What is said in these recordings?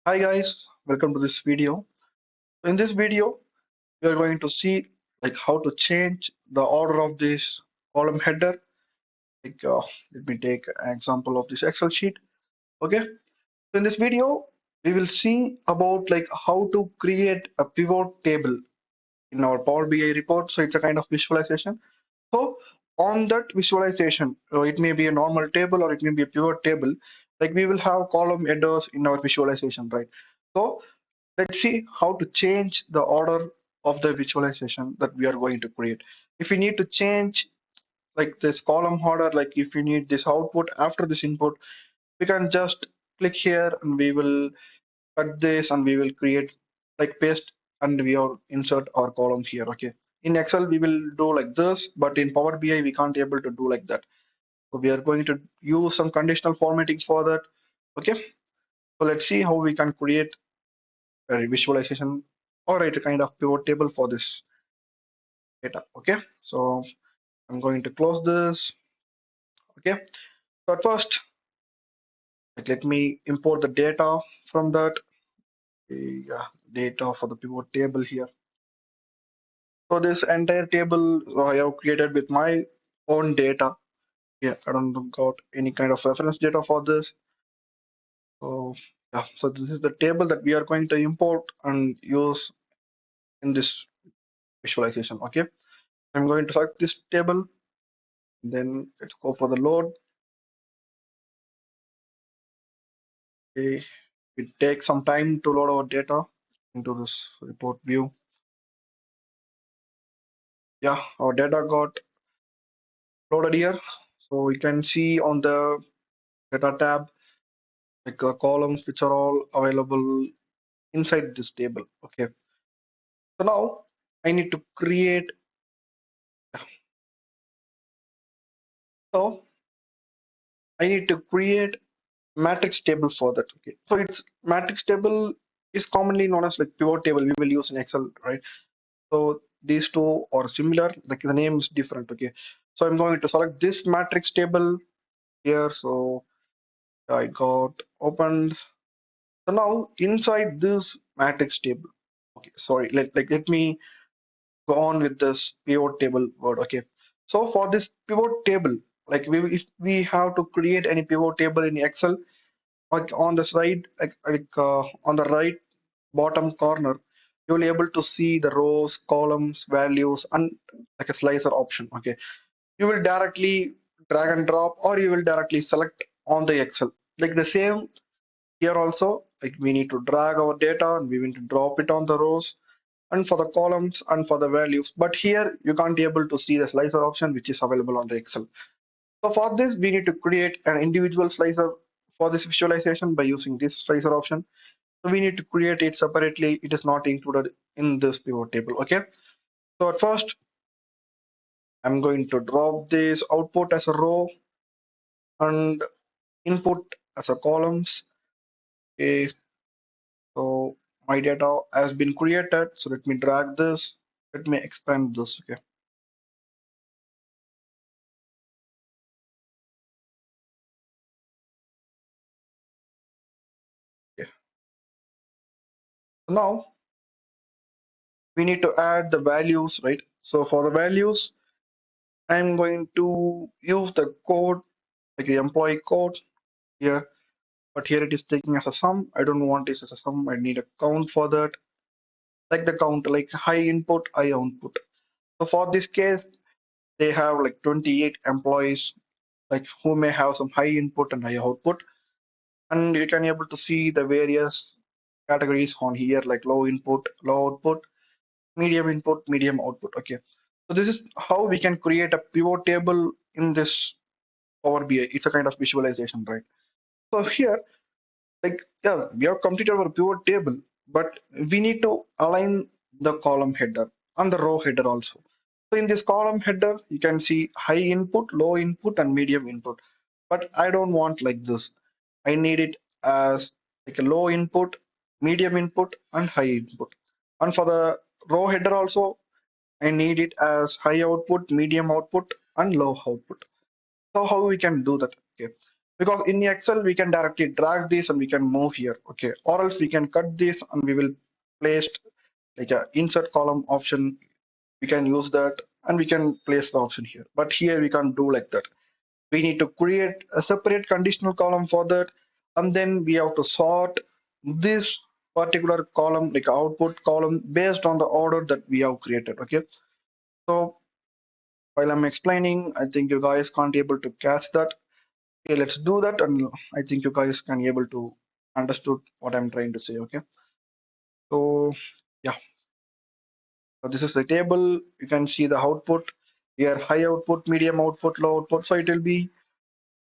Hi guys, welcome to this video. In this video, we are going to see how to change the order of this column header. Like let me take an example of this Excel sheet. Okay, so in this video, we will see about how to create a pivot table in our Power BI report. So it's a kind of visualization. So on that visualization, it may be a normal table or it may be a pivot table. Like we will have column headers in our visualization, right? So let's see how to change the order of the visualization that we are going to create. If we need to change this column order, like if we need this output after this input, we can just click here and we will cut this and we will create paste and we will insert our column here. Okay. In Excel, we will do like this, but in Power BI, we can't able to do like that. So we are going to use some conditional formatting for that. Okay. So let's see how we can create a visualization or write a kind of pivot table for this data. Okay, so I'm going to close this. Okay, so at first, let me import the data from that. Yeah, data for the pivot table here. So this entire table I have created with my own data. Yeah, I don't got any kind of reference data for this. So yeah, so this is the table that we are going to import and use in this visualization. Okay, I'm going to select this table. Then let's go for the load. Okay, it takes some time to load our data into this report view. Yeah, our data got loaded here. So we can see on the data tab, columns which are all available inside this table. Okay. So now I need to create, so I need to create matrix table for that. Okay. So it's matrix table is commonly known as like pivot table we will use in Excel, right? So these two are similar, like the name is different. Okay. So I'm going to select this matrix table here. So I got opened. So now inside this matrix table, okay, sorry, let me go on with this pivot table word. Okay. So for this pivot table, if we have to create any pivot table in Excel, like on the side, on the right bottom corner, you will be able to see the rows, columns, values, and like a slicer option. Okay. You will directly drag and drop, or you will directly select on the Excel. Like the same here also, like we need to drag our data and we need to drop it on the rows and for the columns and for the values. But here you can't be able to see the slicer option which is available on the Excel. So for this, we need to create an individual slicer for this visualization by using this slicer option. So we need to create it separately. It is not included in this pivot table. Okay. So at first, I'm going to drop this output as a row and input as a columns. Okay. So my data has been created. So let me drag this. Let me expand this. Okay. Okay. Now we need to add the values, right? So for the values, I'm going to use the code, like the employee code here, but here it is taking as a sum. I don't want this as a sum. I need a count for that, like the count, like high input, high output. So for this case, they have like 28 employees, like who may have some high input and high output. And you can able to see the various categories on here, like low input, low output, medium input, medium output. Okay. So this is how we can create a pivot table in this Power BI. It's a kind of visualization, right? So here, yeah, we have completed our pivot table, but we need to align the column header and the row header also. So in this column header, you can see high input, low input, and medium input. But I don't want like this. I need it as like a low input, medium input, and high input. And for the row header also, I need it as high output, medium output, and low output. So how we can do that? Okay. because in Excel we can directly drag this and we can move here, okay, or else we can cut this and we will place like a insert column option. We can use that and we can place the option here, but here we can't do like that. We need to create a separate conditional column for that, and then we have to sort this particular column, like output column, based on the order that we have created, okay. So while I'm explaining, I think you guys can't able to catch that. Okay, let's do that, and I think you guys can able to understood what I'm trying to say, okay. So yeah, so this is the table. You can see the output here: high output, medium output, low output. So it will be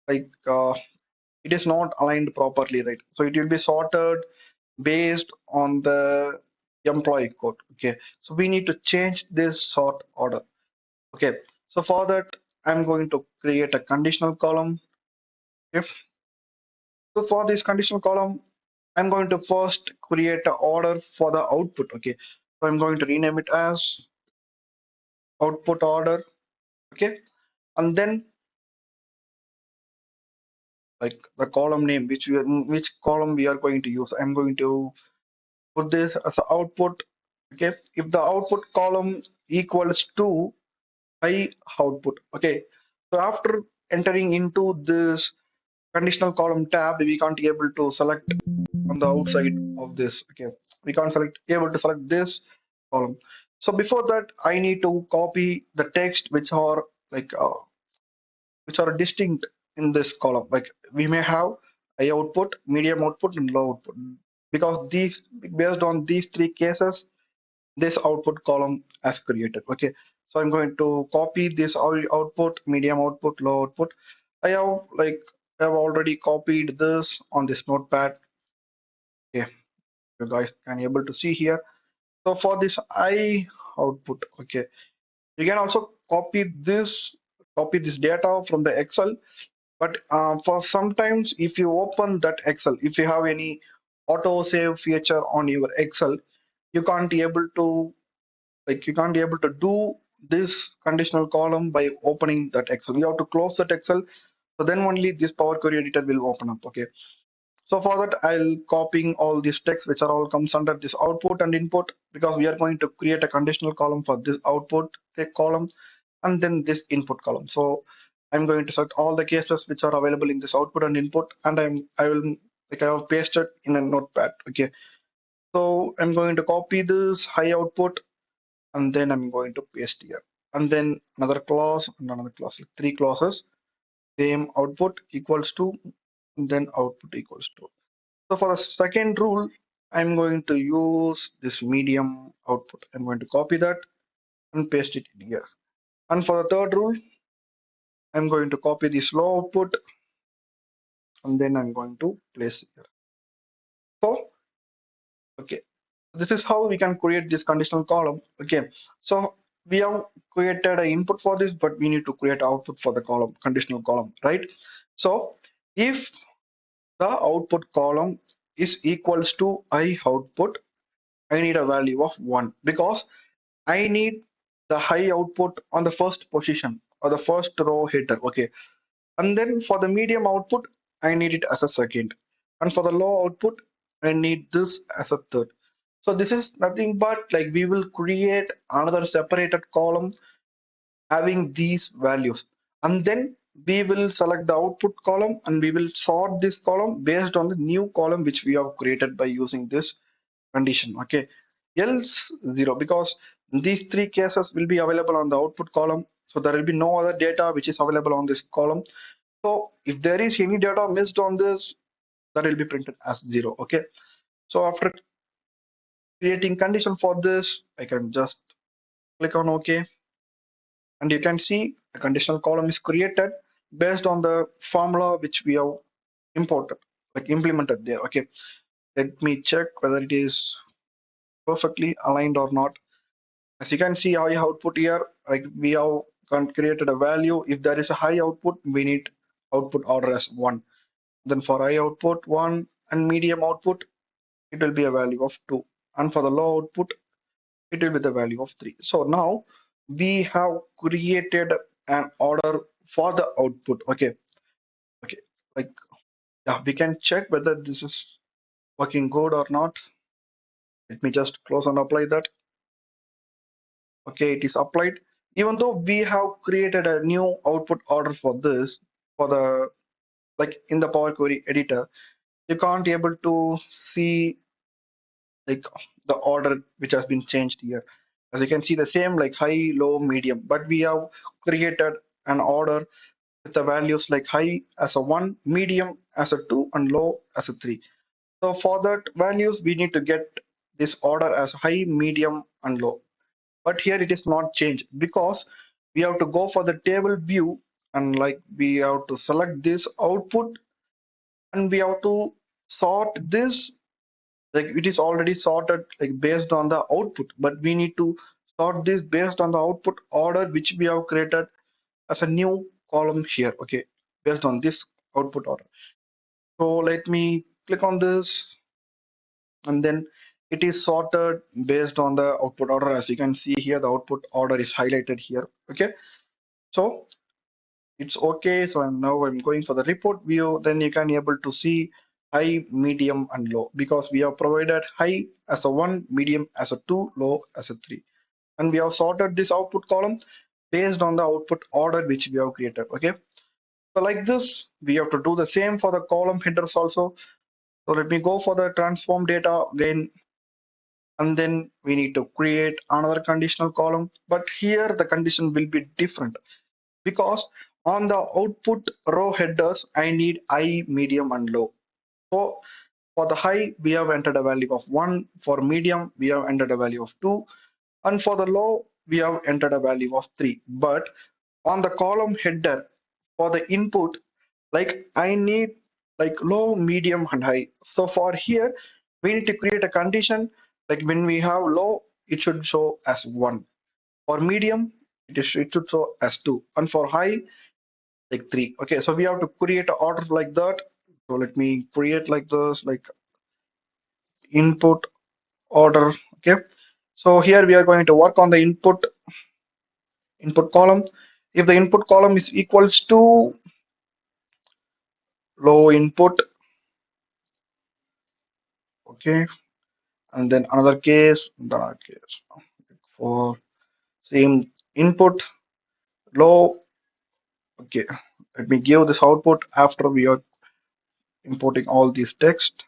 like it is not aligned properly, right? So it will be sorted based on the employee code, okay. So we need to change this sort order, okay. So for that, I'm going to create a conditional column. If so, for this conditional column, I'm going to first create an order for the output, okay. So I'm going to rename it as output order, okay. And then like the column name which column we are going to use, I'm going to put this as a output, okay. If the output column equals to high output, okay. So after entering into this conditional column tab, we can't be able to select on the outside of this, okay. We can't select able to select this column. So before that, I need to copy the text like which are distinct in this column. Like we may have high output, medium output, and low output, because these based on these three cases, this output column as created, okay. So I'm going to copy this output, medium output, low output. I have like I have already copied this on this notepad, okay. You guys can able to see here. So for this I output, okay, you can also copy this data from the Excel. But for sometimes, if you open that Excel, if you have any auto save feature on your Excel, you can't be able to you can't be able to do this conditional column by opening that Excel. You have to close that Excel. So then only this Power Query editor will open up. Okay. So for that, I'll copying all these text which are all comes under this output and input, because we are going to create a conditional column for this output column and then this input column. So I'm going to select all the cases which are available in this output and input, and I will like I have pasted in a notepad. Okay. So I'm going to copy this high output and then I'm going to paste here. And then another clause and another clause, like three clauses, same output equals to, and then output equals to. So for the second rule, I'm going to use this medium output. I'm going to copy that and paste it in here. And for the third rule, I'm going to copy this low output and then I'm going to place it here. So, okay, this is how we can create this conditional column. Okay, so we have created an input for this, but we need to create output for the column, conditional column, right? So if the output column is equals to I output, I need a value of 1, because I need the high output on the first position or the first row header. Okay, and then for the medium output, I need it as a second, and for the low output, I need this as a third. So this is nothing but like we will create another separated column having these values, and then we will select the output column and we will sort this column based on the new column which we have created by using this condition. Okay, else 0, because these three cases will be available on the output column, so there will be no other data which is available on this column. So if there is any data missed on this, that will be printed as 0. Okay, so after creating condition for this, I can just click on OK, and you can see the conditional column is created based on the formula which we have imported, like implemented there. Okay, let me check whether it is perfectly aligned or not. As you can see, high output here, like we have created a value. If there is a high output, we need output order as 1. Then for high output 1 and medium output, it will be a value of 2. And for the low output, it will be the value of 3. So now we have created an order for the output. Okay. Okay. like, yeah, we can check whether this is working good or not. Let me just close and apply that. Okay, it is applied. Even though we have created a new output order for this, for the like in the Power Query editor, you can't able to see like the order which has been changed here. As you can see, the same like high, low, medium, but we have created an order with the values like high as a 1, medium as a 2, and low as a 3. So for that values, we need to get this order as high, medium, and low. But here it is not changed because we have to go for the table view, and like we have to select this output, and we have to sort this, like it is already sorted like based on the output, but we need to sort this based on the output order which we have created as a new column here. Okay, based on this output order. So let me click on this, and then it is sorted based on the output order. As you can see here, the output order is highlighted here. Okay, so it's okay. So I'm going for the report view. Then you can able to see high, medium, and low, because we have provided high as a 1, medium as a 2, low as a 3, and we have sorted this output column based on the output order which we have created. Okay, so like this we have to do the same for the column headers also. So let me go for the transform data again, and then we need to create another conditional column, but here the condition will be different, because on the output row headers I need high, medium, and low. So for the high we have entered a value of 1, for medium we have entered a value of 2, and for the low we have entered a value of 3. But on the column header, for the input, like I need like low, medium, and high. So for here we need to create a condition, like when we have low it should show as 1, for medium it should show as 2, and for high like 3. Okay, so we have to create an order like that. So let me create like this, like input order. Okay, so here we are going to work on the input column. If the input column is equals to low input, okay, and then another case for same input low. Okay, let me give this output after we are importing all these text.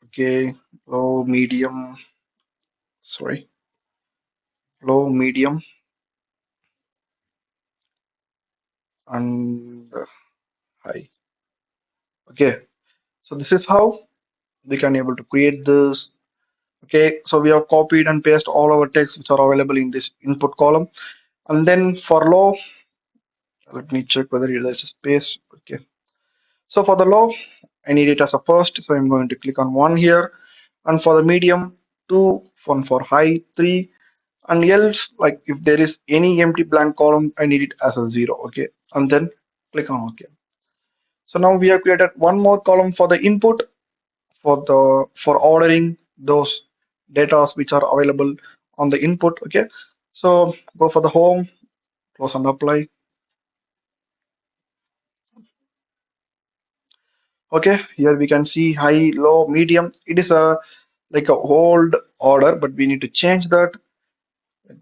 Okay, low, medium, sorry, low, medium, and high. Okay, so this is how we can able to create this. Okay, so we have copied and pasted all our text which are available in this input column, and then for low, let me check whether there's a space. Okay, so for the low I need it as a first, so I'm going to click on 1 here, and for the medium 2, 1 for high 3, and else like if there is any empty blank column I need it as a 0. Okay, and then click on OK. So now we have created one more column for the input, for ordering those data which are available on the input. Okay, so go for the home, close and apply. Okay, here we can see high, low, medium. It is a like a old order, but we need to change that.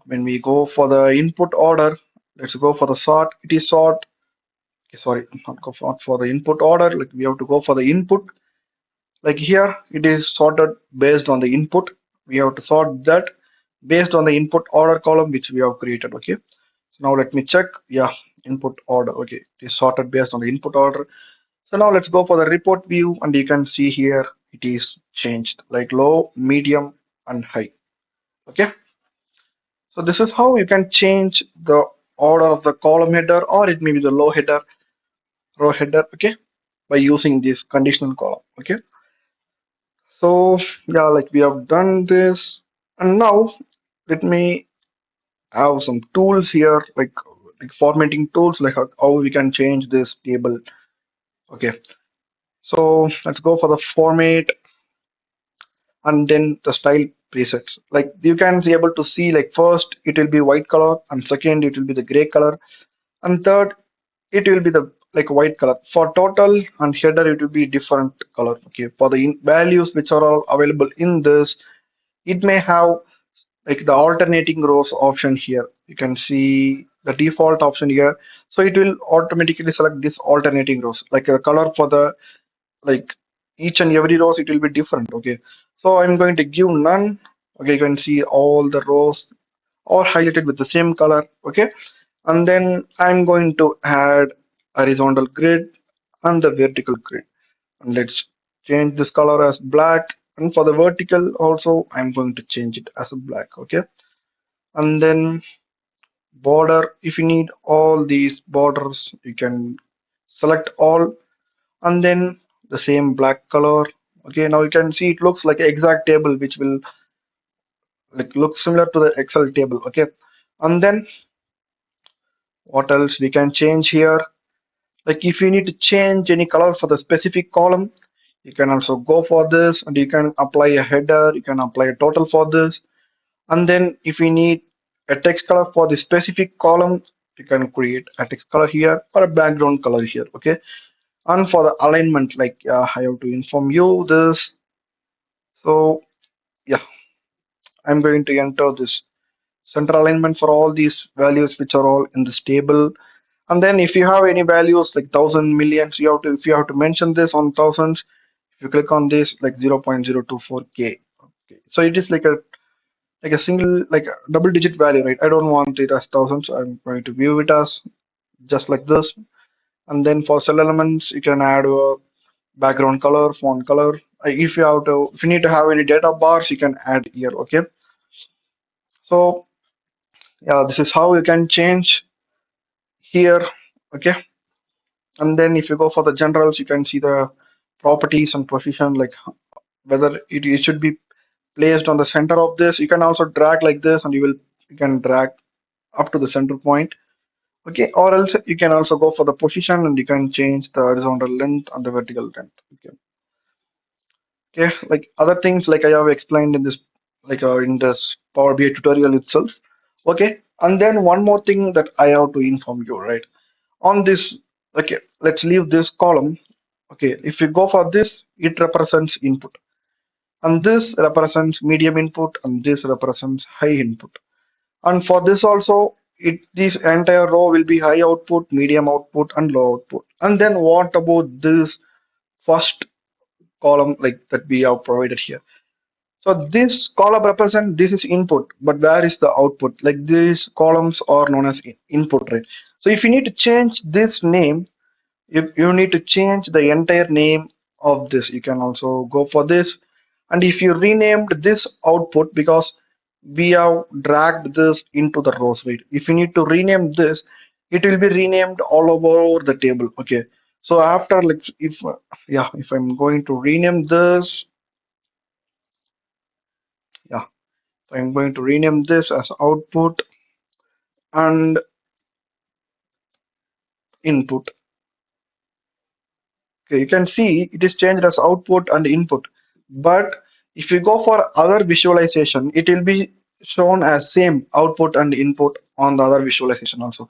When we go for the input order, let's go for the sort. It is sort. Sorry, not for the input order. Like we have to go for the input. Like here, it is sorted based on the input. We have to sort that based on the input order column which we have created. Okay. So now let me check. Yeah, input order. Okay, it is sorted based on the input order. So now let's go for the report view, and you can see here it is changed like low, medium, and high. Okay. So this is how you can change the order of the column header, or it may be the low header, row header. Okay, by using this conditional column. Okay. So yeah, like we have done this, and now let me have some tools here, like formatting tools, like how we can change this table. Okay, so let's go for the format, and then the style presets. Like you can be able to see, like first it will be white color, and second it will be the gray color, and third it will be the like white color. For total and header, it will be different color. Okay, for the values which are all available in this, it may have like the alternating rows option here. You can see the default option here. So it will automatically select this alternating rows, like a color for the like each and every rows. It will be different. Okay, so I'm going to give none. Okay, you can see all the rows are highlighted with the same color. Okay, and then I'm going to add a horizontal grid and the vertical grid, and let's change this color as black, and for the vertical also I'm going to change it as a black. Okay, and then border, if you need all these borders you can select all, and then the same black color. Okay, now you can see it looks like an exact table which will like look similar to the Excel table. Okay, and then what else we can change here? Like if you need to change any color for the specific column, you can also go for this, and you can apply a header, you can apply a total for this. And then if you need a text color for the specific column, you can create a text color here or a background color here. Okay, and for the alignment, like I have to inform you this. So yeah, I'm going to enter this center alignment for all these values which are all in this table. And then if you have any values like thousand millions, you have to, if you have to mention this on thousands, if you click on this like 0.024k. Okay, so it is like a single, like a double digit value, right? I don't want it as thousands, so I'm going to view it as just like this. And then for cell elements you can add a background color, font color. If you have to, if you need to have any data bars, you can add here. Okay, so yeah, this is how you can change here. Okay, and then if you go for the generals, you can see the properties and position, like whether it should be placed on the center of this. You can also drag like this, and you can drag up to the center point. Okay, or else you can also go for the position, and you can change the horizontal length and the vertical length. Okay, okay, like other things like I have explained in this, like in this Power BI tutorial itself. Okay, and then one more thing that I have to inform you, right, on this. Okay, let's leave this column. Okay, if you go for this, it represents input, and this represents medium input, and this represents high input. And for this also, it this entire row will be high output, medium output, and low output. And then what about this first column like that we have provided here? So this column represent, this is input, but where is the output? Like these columns are known as input, right? So if you need to change this name, if you need to change the entire name of this, you can also go for this. And if you renamed this output, because we have dragged this into the rows, right? If you need to rename this, it will be renamed all over the table. Okay, so after, like, if yeah, if I'm going to rename this, yeah, so I'm going to rename this as output and input. Okay, you can see it is changed as output and input. But if you go for other visualization, it will be shown as same output and input on the other visualization also.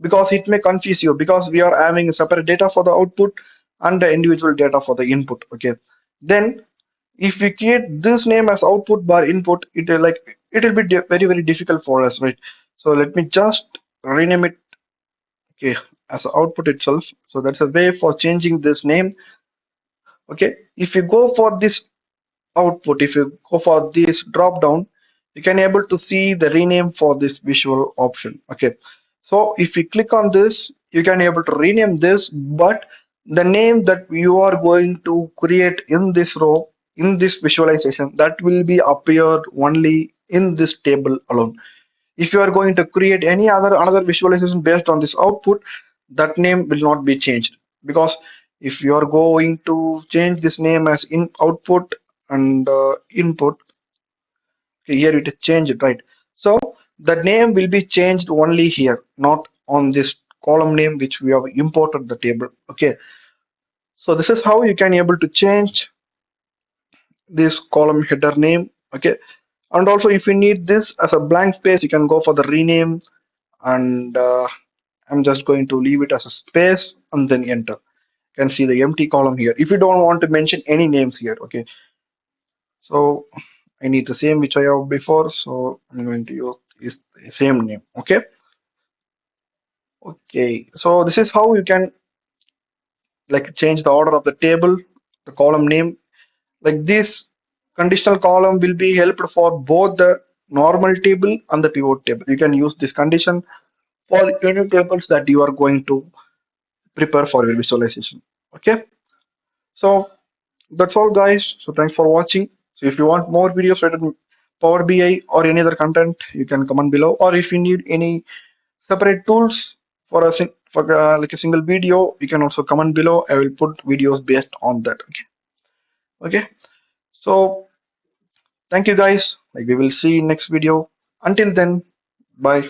Because it may confuse you, because we are having a separate data for the output and the individual data for the input. Okay. Then if we create this name as output bar input, it will like it will be very very difficult for us, right? So let me just rename it, okay, as output itself. So that's a way for changing this name. Okay, if you go for this output, if you go for this drop down, you can able to see the rename for this visual option. Okay, so if you click on this, you can able to rename this, but the name that you are going to create in this row, in this visualization, that will be appeared only in this table alone. If you are going to create any another visualization based on this output, that name will not be changed. Because if you are going to change this name as in output and input, okay, here it is changed, right? So the name will be changed only here, not on this column name which we have imported the table. Okay, so this is how you can able to change this column header name. Okay, and also if you need this as a blank space, you can go for the rename and I'm just going to leave it as a space and then enter. You can see the empty column here. If you don't want to mention any names here, okay. So I need the same which I have before. So I'm going to use is the same name. Okay. Okay. So this is how you can like change the order of the table, the column name. Like this conditional column will be helped for both the normal table and the pivot table. You can use this condition for any tables that you are going to prepare for your visualization. Okay. So that's all guys. So thanks for watching. So if you want more videos related to Power BI or any other content, you can comment below. Or if you need any separate tools for like a single video, you can also comment below. I will put videos based on that. Okay. Okay. So thank you guys. Like we will see in next video. Until then, bye.